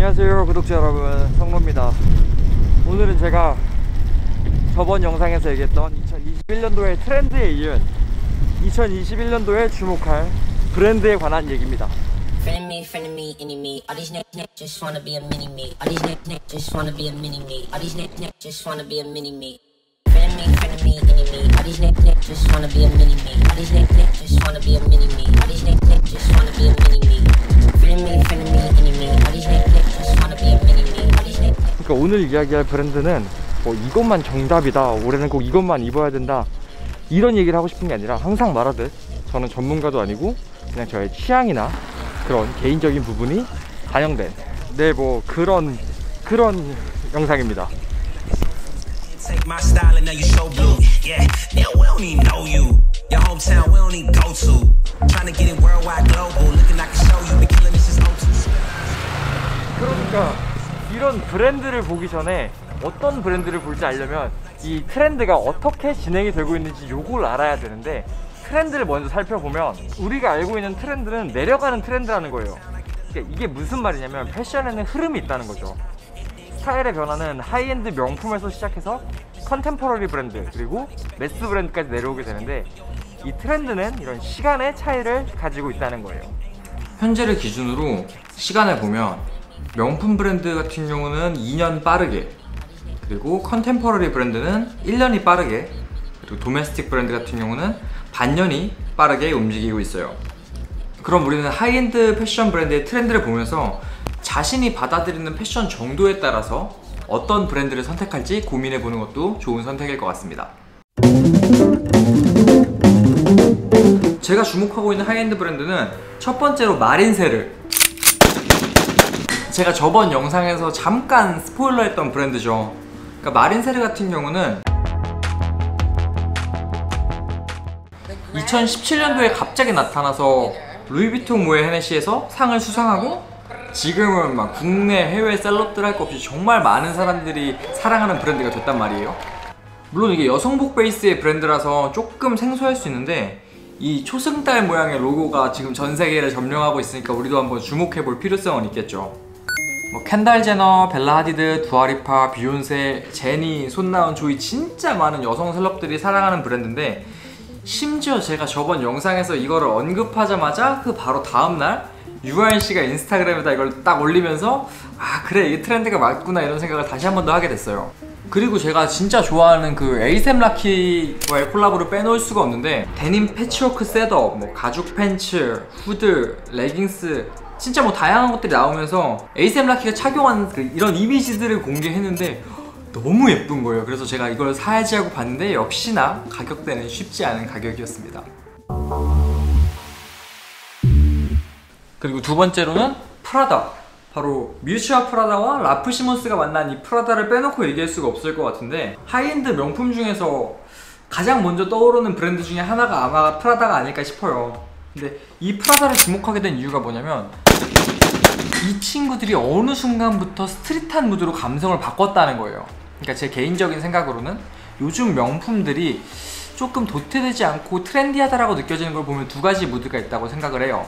안녕하세요 구독자 여러분, 성로입니다. 오늘은 제가 저번 영상에서 얘기했던 2021년도의 트렌드에 이은 2021년도에 주목할 브랜드에 관한 얘기입니다. 그러니까 오늘 이야기할 브랜드는 뭐 이것만 정답이다, 올해는 꼭 이것만 입어야 된다, 이런 얘기를 하고 싶은 게 아니라, 항상 말하듯 저는 전문가도 아니고 그냥 저의 취향이나 그런 개인적인 부분이 반영된 뭐 그런 영상입니다. 그러니까 이런 브랜드를 보기 전에 어떤 브랜드를 볼지 알려면 이 트렌드가 어떻게 진행이 되고 있는지 요걸 알아야 되는데, 트렌드를 먼저 살펴보면 우리가 알고 있는 트렌드는 내려가는 트렌드라는 거예요. 그러니까 이게 무슨 말이냐면, 패션에는 흐름이 있다는 거죠. 스타일의 변화는 하이엔드 명품에서 시작해서 컨템퍼러리 브랜드, 그리고 매스 브랜드까지 내려오게 되는데, 이 트렌드는 이런 시간의 차이를 가지고 있다는 거예요. 현재를 기준으로 시간을 보면 명품 브랜드 같은 경우는 2년 빠르게, 그리고 컨템퍼러리 브랜드는 1년이 빠르게, 그리고 도메스틱 브랜드 같은 경우는 반년이 빠르게 움직이고 있어요. 그럼 우리는 하이엔드 패션 브랜드의 트렌드를 보면서 자신이 받아들이는 패션 정도에 따라서 어떤 브랜드를 선택할지 고민해 보는 것도 좋은 선택일 것 같습니다. 제가 주목하고 있는 하이엔드 브랜드는 첫 번째로 마린세르. 제가 저번 영상에서 잠깐 스포일러 했던 브랜드죠. 그러니까 마린세르 같은 경우는 2017년도에 갑자기 나타나서 루이비통 모에 헤네시에서 상을 수상하고, 지금은 막 국내 해외 셀럽들 할 것 없이 정말 많은 사람들이 사랑하는 브랜드가 됐단 말이에요. 물론 이게 여성복 베이스의 브랜드라서 조금 생소할 수 있는데, 이 초승달 모양의 로고가 지금 전 세계를 점령하고 있으니까 우리도 한번 주목해 볼 필요성은 있겠죠. 뭐 켄달 제너, 벨라 하디드, 두아리파, 비욘세, 제니, 손나은, 조이, 진짜 많은 여성 셀럽들이 사랑하는 브랜드인데, 심지어 제가 저번 영상에서 이거를 언급하자마자 그 바로 다음날 유아인씨가 인스타그램에다 이걸 딱 올리면서 아 그래 이게 트렌드가 맞구나, 이런 생각을 다시 한 번 더 하게 됐어요. 그리고 제가 진짜 좋아하는 그 에이셈 라키와의 콜라보를 빼놓을 수가 없는데, 데님 패치워크 셋업, 뭐 가죽 팬츠, 후드, 레깅스, 진짜 뭐 다양한 것들이 나오면서 에이셈 라키가 착용한 이런 이미지들을 공개했는데 너무 예쁜 거예요. 그래서 제가 이걸 사야지 하고 봤는데 역시나 가격대는 쉽지 않은 가격이었습니다. 그리고 두 번째로는 프라다. 바로 뮤치와 프라다와 라프 시몬스가 만난 이 프라다를 빼놓고 얘기할 수가 없을 것 같은데, 하이엔드 명품 중에서 가장 먼저 떠오르는 브랜드 중에 하나가 아마 프라다가 아닐까 싶어요. 근데 이 프라다를 주목하게 된 이유가 뭐냐면, 이 친구들이 어느 순간부터 스트릿한 무드로 감성을 바꿨다는 거예요. 그러니까 제 개인적인 생각으로는 요즘 명품들이 조금 도태되지 않고 트렌디하다라고 느껴지는 걸 보면 두 가지 무드가 있다고 생각을 해요.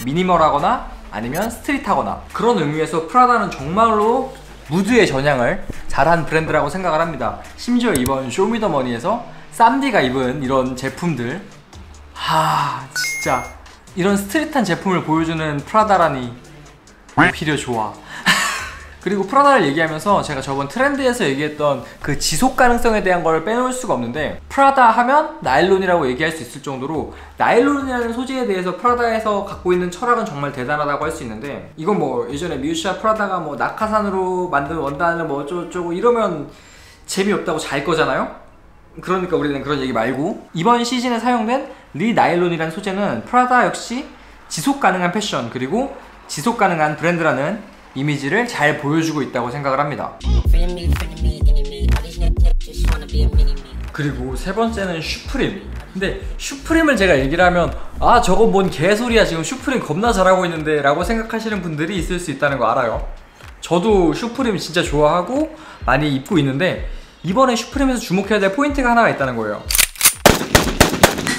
미니멀하거나 아니면 스트릿하거나. 그런 의미에서 프라다는 정말로 무드의 전향을 잘한 브랜드라고 생각을 합니다. 심지어 이번 쇼미더머니에서 쌈디가 입은 이런 제품들, 진짜 이런 스트릿한 제품을 보여주는 프라다라니 오히려 좋아. 그리고 프라다를 얘기하면서 제가 저번 트렌드에서 얘기했던 그 지속 가능성에 대한 걸 빼놓을 수가 없는데, 프라다 하면 나일론이라고 얘기할 수 있을 정도로 나일론이라는 소재에 대해서 프라다에서 갖고 있는 철학은 정말 대단하다고 할 수 있는데, 이건 뭐 예전에 미우시와 프라다가 뭐 낙하산으로 만든 원단을 뭐 어쩌고저쩌고 이러면 재미없다고 잘 거잖아요? 그러니까 우리는 그런 얘기 말고, 이번 시즌에 사용된 리나일론이라는 소재는 프라다 역시 지속 가능한 패션, 그리고 지속 가능한 브랜드라는 이미지를 잘 보여주고 있다고 생각을 합니다. 그리고 세 번째는 슈프림. 근데 슈프림을 제가 얘기를 하면 아 저거 뭔 개소리야, 지금 슈프림 겁나 잘하고 있는데 라고 생각하시는 분들이 있을 수 있다는 거 알아요. 저도 슈프림 진짜 좋아하고 많이 입고 있는데, 이번에 슈프림에서 주목해야 될 포인트가 하나가 있다는 거예요.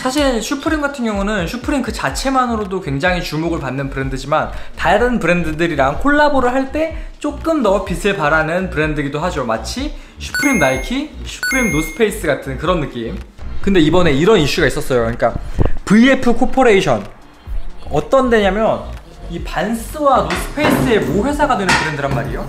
사실 슈프림 같은 경우는 슈프림 그 자체만으로도 굉장히 주목을 받는 브랜드지만 다른 브랜드들이랑 콜라보를 할 때 조금 더 빛을 발하는 브랜드이기도 하죠. 마치 슈프림 나이키, 슈프림 노스페이스 같은 그런 느낌. 근데 이번에 이런 이슈가 있었어요. 그러니까 VF 코퍼레이션 어떤 데냐면 이 반스와 노스페이스의 모회사가 되는 브랜드란 말이에요.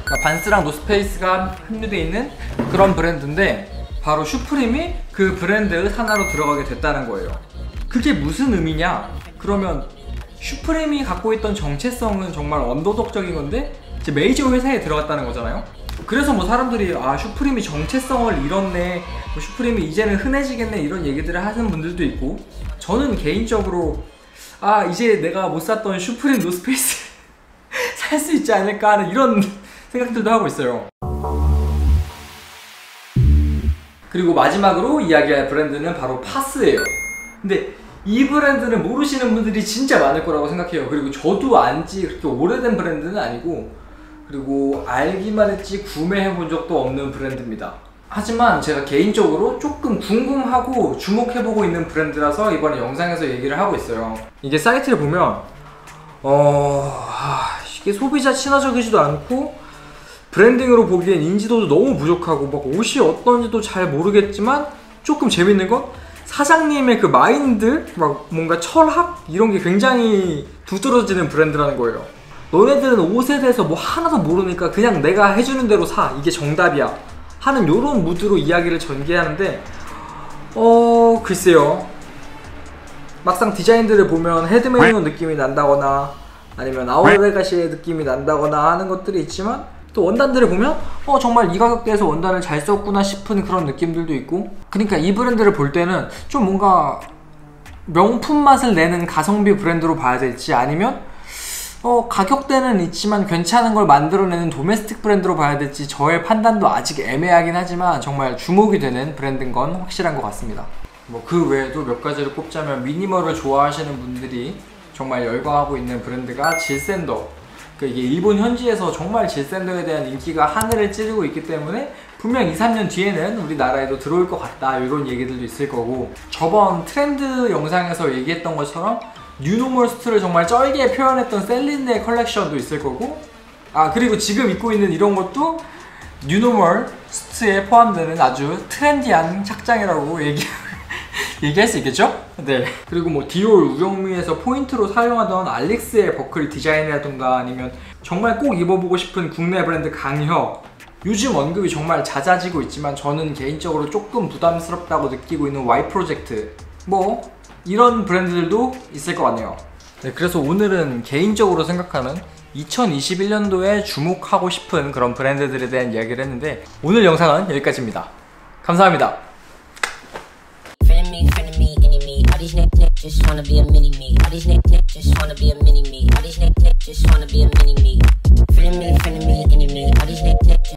그러니까 반스랑 노스페이스가 합류되어 있는 그런 브랜드인데 바로 슈프림이 그 브랜드 하나로 들어가게 됐다는 거예요. 그게 무슨 의미냐? 그러면 슈프림이 갖고 있던 정체성은 정말 언더독적인 건데 이제 메이저 회사에 들어갔다는 거잖아요. 그래서 뭐 사람들이 아 슈프림이 정체성을 잃었네, 뭐 슈프림이 이제는 흔해지겠네 이런 얘기들을 하는 분들도 있고, 저는 개인적으로 아 이제 내가 못 샀던 슈프림 노스페이스 살 수 있지 않을까 하는 이런 생각들도 하고 있어요. 그리고 마지막으로 이야기할 브랜드는 바로 파스예요. 근데 이 브랜드는 모르시는 분들이 진짜 많을 거라고 생각해요. 그리고 저도 안지 그렇게 오래된 브랜드는 아니고, 그리고 알기만 했지 구매해 본 적도 없는 브랜드입니다. 하지만 제가 개인적으로 조금 궁금하고 주목해보고 있는 브랜드라서 이번에 영상에서 얘기를 하고 있어요. 이게 사이트를 보면 이게 소비자 친화적이지도 않고 브랜딩으로 보기엔 인지도도 너무 부족하고 막 옷이 어떤지도 잘 모르겠지만 조금 재밌는 건 사장님의 그 마인드, 막 뭔가 철학 이런 게 굉장히 두드러지는 브랜드라는 거예요. 너네들은 옷에 대해서 뭐 하나도 모르니까 그냥 내가 해주는 대로 사, 이게 정답이야 하는 요런 무드로 이야기를 전개하는데 글쎄요, 막상 디자인들을 보면 헤드메이너 느낌이 난다거나 아니면 아우레가시의 느낌이 난다거나 하는 것들이 있지만 또 원단들을 보면 정말 이 가격대에서 원단을 잘 썼구나 싶은 그런 느낌들도 있고, 그러니까 이 브랜드를 볼 때는 좀 뭔가 명품 맛을 내는 가성비 브랜드로 봐야 될지, 아니면 가격대는 있지만 괜찮은 걸 만들어내는 도메스틱 브랜드로 봐야 될지 저의 판단도 아직 애매하긴 하지만 정말 주목이 되는 브랜드인 건 확실한 것 같습니다. 뭐 그 외에도 몇 가지를 꼽자면 미니멀을 좋아하시는 분들이 정말 열광하고 있는 브랜드가 질샌더. 이게 일본 현지에서 정말 질샌더에 대한 인기가 하늘을 찌르고 있기 때문에 분명 2-3년 뒤에는 우리나라에도 들어올 것 같다 이런 얘기들도 있을 거고, 저번 트렌드 영상에서 얘기했던 것처럼 뉴노멀 수트를 정말 쩔게 표현했던 셀린의 컬렉션도 있을 거고, 그리고 지금 입고 있는 이런 것도 뉴노멀 수트에 포함되는 아주 트렌디한 착장이라고 얘기할 수 있겠죠? 네. 그리고 뭐 디올 우영미에서 포인트로 사용하던 알릭스의 버클 디자인이라던가, 아니면 정말 꼭 입어보고 싶은 국내 브랜드 강혁, 요즘 언급이 정말 잦아지고 있지만 저는 개인적으로 조금 부담스럽다고 느끼고 있는 Y 프로젝트, 뭐 이런 브랜드들도 있을 것 같네요. 네, 그래서 오늘은 개인적으로 생각하는 2021년도에 주목하고 싶은 그런 브랜드들에 대한 이야기를 했는데, 오늘 영상은 여기까지입니다. 감사합니다. Just wanna be a mini me. All these niggas just wanna be a mini me. All these niggas just wanna be a mini me.